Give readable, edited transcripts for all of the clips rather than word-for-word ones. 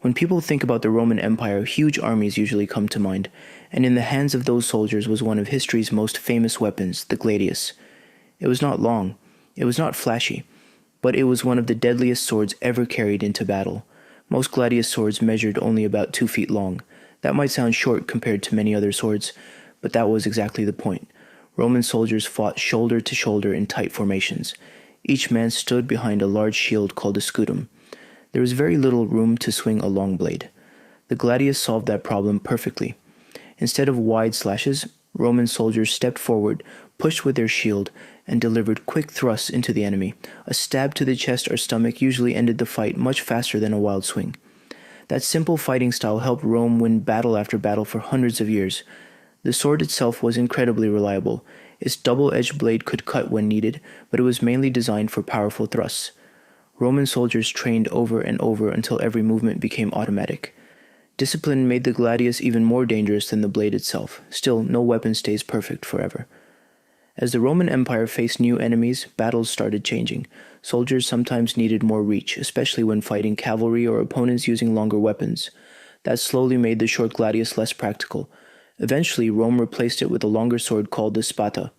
When people think about the Roman Empire, huge armies usually come to mind, and in the hands of those soldiers was one of history's most famous weapons, the Gladius. It was not long, it was not flashy, but it was one of the deadliest swords ever carried into battle. Most Gladius swords measured only about 2 feet long. That might sound short compared to many other swords, but that was exactly the point. Roman soldiers fought shoulder to shoulder in tight formations. Each man stood behind a large shield called a scutum. There was very little room to swing a long blade. The Gladius solved that problem perfectly. Instead of wide slashes, Roman soldiers stepped forward, pushed with their shield, and delivered quick thrusts into the enemy. A stab to the chest or stomach usually ended the fight much faster than a wild swing. That simple fighting style helped Rome win battle after battle for hundreds of years. The sword itself was incredibly reliable. Its double-edged blade could cut when needed, but it was mainly designed for powerful thrusts. Roman soldiers trained over and over until every movement became automatic. Discipline made the gladius even more dangerous than the blade itself. Still, no weapon stays perfect forever. As the Roman Empire faced new enemies, battles started changing. Soldiers sometimes needed more reach, especially when fighting cavalry or opponents using longer weapons. That slowly made the short gladius less practical. Eventually, Rome replaced it with a longer sword called the spada.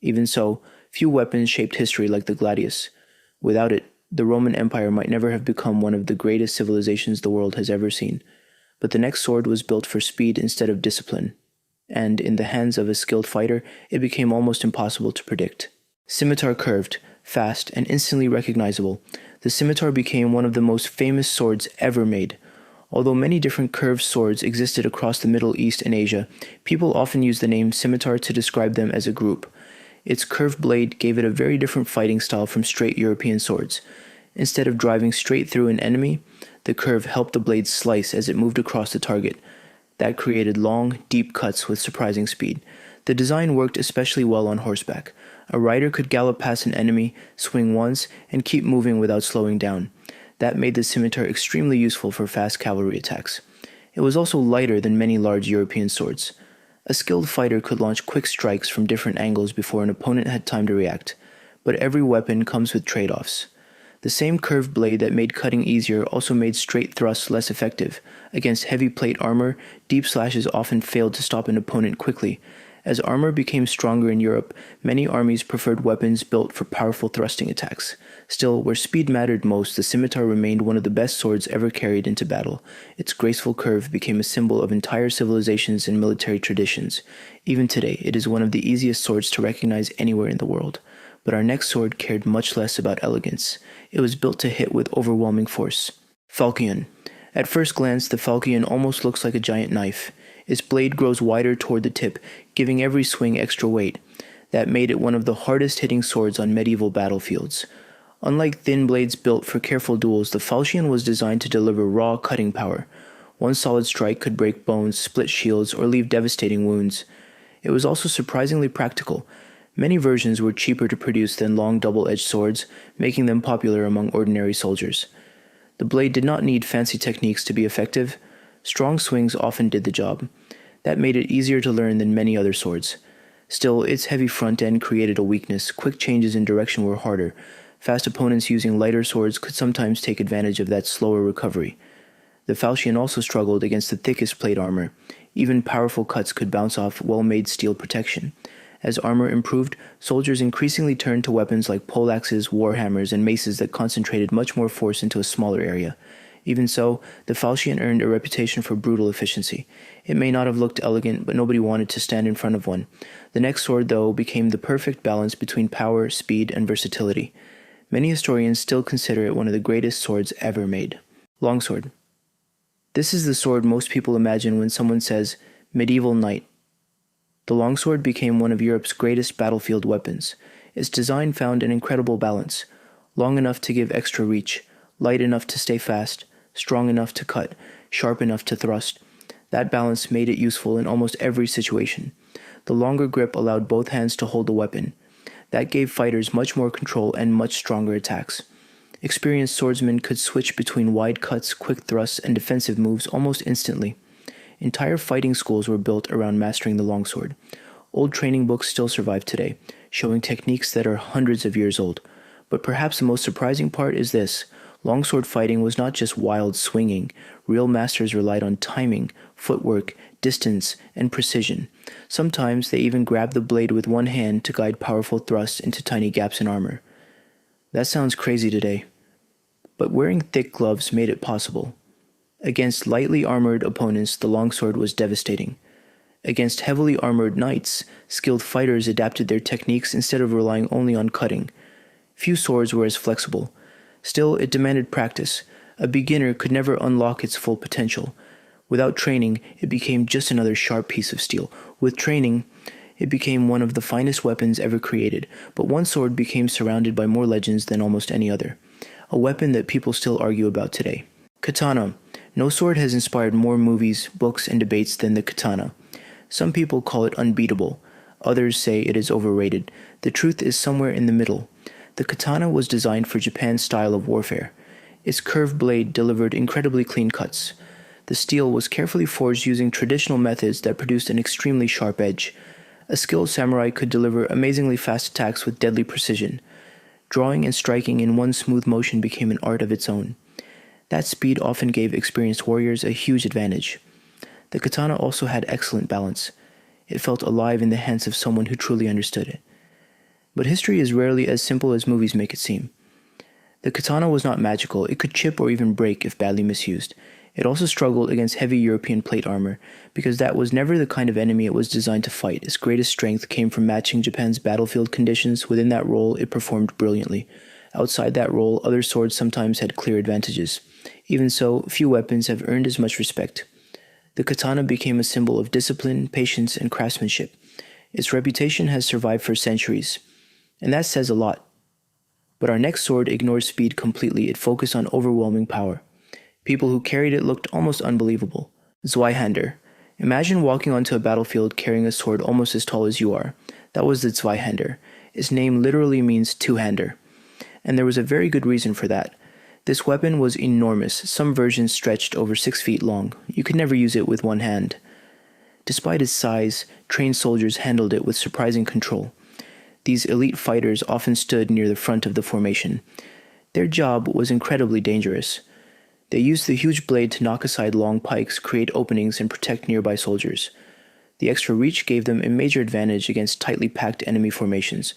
Even so, few weapons shaped history like the gladius. Without it, the Roman Empire might never have become one of the greatest civilizations the world has ever seen. But the next sword was built for speed instead of discipline, and in the hands of a skilled fighter, it became almost impossible to predict. Scimitar curved, fast, and instantly recognizable. The scimitar became one of the most famous swords ever made. Although many different curved swords existed across the Middle East and Asia, people often use the name scimitar to describe them as a group. Its curved blade gave it a very different fighting style from straight European swords. Instead of driving straight through an enemy, the curve helped the blade slice as it moved across the target. That created long, deep cuts with surprising speed. The design worked especially well on horseback. A rider could gallop past an enemy, swing once, and keep moving without slowing down. That made the scimitar extremely useful for fast cavalry attacks. It was also lighter than many large European swords. A skilled fighter could launch quick strikes from different angles before an opponent had time to react. But every weapon comes with trade-offs. The same curved blade that made cutting easier also made straight thrusts less effective. Against heavy plate armor, deep slashes often failed to stop an opponent quickly. As armor became stronger in Europe, many armies preferred weapons built for powerful thrusting attacks. Still, where speed mattered most, the scimitar remained one of the best swords ever carried into battle. Its graceful curve became a symbol of entire civilizations and military traditions. Even today, it is one of the easiest swords to recognize anywhere in the world. But our next sword cared much less about elegance. It was built to hit with overwhelming force. Falchion. At first glance, the falchion almost looks like a giant knife. Its blade grows wider toward the tip, giving every swing extra weight. That made it one of the hardest-hitting swords on medieval battlefields. Unlike thin blades built for careful duels, the falchion was designed to deliver raw cutting power. One solid strike could break bones, split shields, or leave devastating wounds. It was also surprisingly practical. Many versions were cheaper to produce than long double-edged swords, making them popular among ordinary soldiers. The blade did not need fancy techniques to be effective. Strong swings often did the job. That made it easier to learn than many other swords. Still, its heavy front end created a weakness. Quick changes in direction were harder. Fast opponents using lighter swords could sometimes take advantage of that slower recovery. The falchion also struggled against the thickest plate armor. Even powerful cuts could bounce off well-made steel protection. As armor improved, soldiers increasingly turned to weapons like poleaxes, warhammers, and maces that concentrated much more force into a smaller area. Even so, the falchion earned a reputation for brutal efficiency. It may not have looked elegant, but nobody wanted to stand in front of one. The next sword, though, became the perfect balance between power, speed, and versatility. Many historians still consider it one of the greatest swords ever made. Longsword. This is the sword most people imagine when someone says, medieval knight. The longsword became one of Europe's greatest battlefield weapons. Its design found an incredible balance. Long enough to give extra reach, light enough to stay fast, strong enough to cut, sharp enough to thrust. That balance made it useful in almost every situation. The longer grip allowed both hands to hold the weapon. That gave fighters much more control and much stronger attacks. Experienced swordsmen could switch between wide cuts, quick thrusts, and defensive moves almost instantly. Entire fighting schools were built around mastering the longsword. Old training books still survive today, showing techniques that are hundreds of years old. But perhaps the most surprising part is this. Longsword fighting was not just wild swinging. Real masters relied on timing, footwork, distance, and precision. Sometimes they even grabbed the blade with one hand to guide powerful thrusts into tiny gaps in armor. That sounds crazy today, but wearing thick gloves made it possible. Against lightly armored opponents, the longsword was devastating. Against heavily armored knights, skilled fighters adapted their techniques instead of relying only on cutting. Few swords were as flexible. Still, it demanded practice. A beginner could never unlock its full potential. Without training, it became just another sharp piece of steel. With training, it became one of the finest weapons ever created, but one sword became surrounded by more legends than almost any other. A weapon that people still argue about today. Katana. No sword has inspired more movies, books, and debates than the katana. Some people call it unbeatable. Others say it is overrated. The truth is somewhere in the middle. The katana was designed for Japan's style of warfare. Its curved blade delivered incredibly clean cuts. The steel was carefully forged using traditional methods that produced an extremely sharp edge. A skilled samurai could deliver amazingly fast attacks with deadly precision. Drawing and striking in one smooth motion became an art of its own. That speed often gave experienced warriors a huge advantage. The katana also had excellent balance. It felt alive in the hands of someone who truly understood it. But history is rarely as simple as movies make it seem. The katana was not magical. It could chip or even break if badly misused. It also struggled against heavy European plate armor, because that was never the kind of enemy it was designed to fight. Its greatest strength came from matching Japan's battlefield conditions. Within that role, it performed brilliantly. Outside that role, other swords sometimes had clear advantages. Even so, few weapons have earned as much respect. The katana became a symbol of discipline, patience, and craftsmanship. Its reputation has survived for centuries, and that says a lot. But our next sword ignored speed completely. It focused on overwhelming power. People who carried it looked almost unbelievable. Zweihander. Imagine walking onto a battlefield carrying a sword almost as tall as you are. That was the Zweihander. Its name literally means two-hander. And there was a very good reason for that. This weapon was enormous. Some versions stretched over 6 feet long. You could never use it with one hand. Despite its size, trained soldiers handled it with surprising control. These elite fighters often stood near the front of the formation. Their job was incredibly dangerous. They used the huge blade to knock aside long pikes, create openings, and protect nearby soldiers. The extra reach gave them a major advantage against tightly packed enemy formations.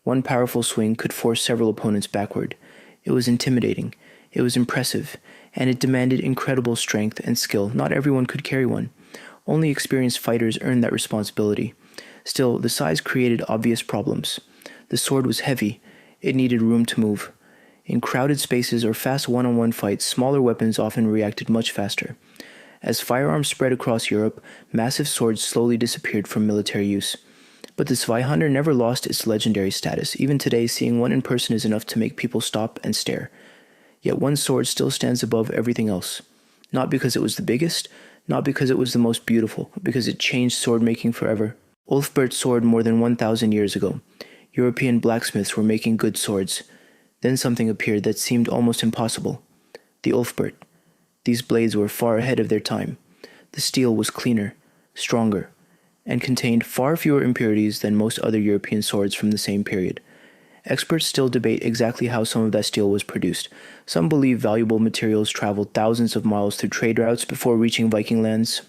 One powerful swing could force several opponents backward. It was intimidating, it was impressive, and it demanded incredible strength and skill. Not everyone could carry one. Only experienced fighters earned that responsibility. Still, the size created obvious problems. The sword was heavy. It needed room to move. In crowded spaces or fast one-on-one fights, smaller weapons often reacted much faster. As firearms spread across Europe, massive swords slowly disappeared from military use. But the Zweihander never lost its legendary status. Even today, seeing one in person is enough to make people stop and stare. Yet one sword still stands above everything else. Not because it was the biggest, not because it was the most beautiful, but because it changed sword making forever. Ulfbert's sword more than 1,000 years ago. European blacksmiths were making good swords. Then something appeared that seemed almost impossible. The Ulfberht. These blades were far ahead of their time. The steel was cleaner, stronger, and contained far fewer impurities than most other European swords from the same period. Experts still debate exactly how some of that steel was produced. Some believe valuable materials traveled thousands of miles through trade routes before reaching Viking lands.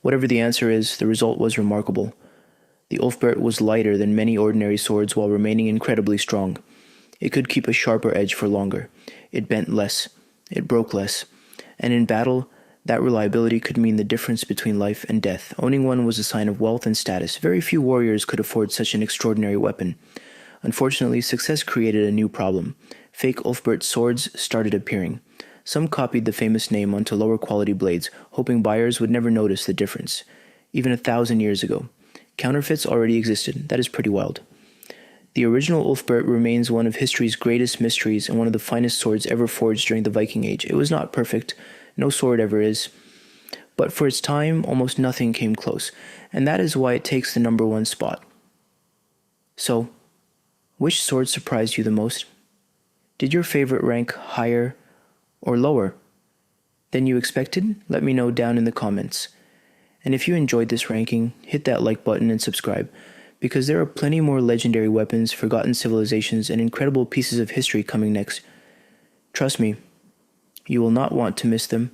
Whatever the answer is, the result was remarkable. The Ulfberht was lighter than many ordinary swords while remaining incredibly strong. It could keep a sharper edge for longer. It bent less. It broke less. And in battle, that reliability could mean the difference between life and death. Owning one was a sign of wealth and status. Very few warriors could afford such an extraordinary weapon. Unfortunately, success created a new problem. Fake Ulfberht swords started appearing. Some copied the famous name onto lower quality blades, hoping buyers would never notice the difference. Even 1,000 years ago. Counterfeits already existed. That is pretty wild. The original Ulfberht remains one of history's greatest mysteries and one of the finest swords ever forged during the Viking Age. It was not perfect. No sword ever is. But for its time, almost nothing came close. And that is why it takes the number one spot. So, which sword surprised you the most? Did your favorite rank higher or lower than you expected? Let me know down in the comments. And if you enjoyed this ranking, hit that like button and subscribe, because there are plenty more legendary weapons, forgotten civilizations, and incredible pieces of history coming next. Trust me, You will not want to miss them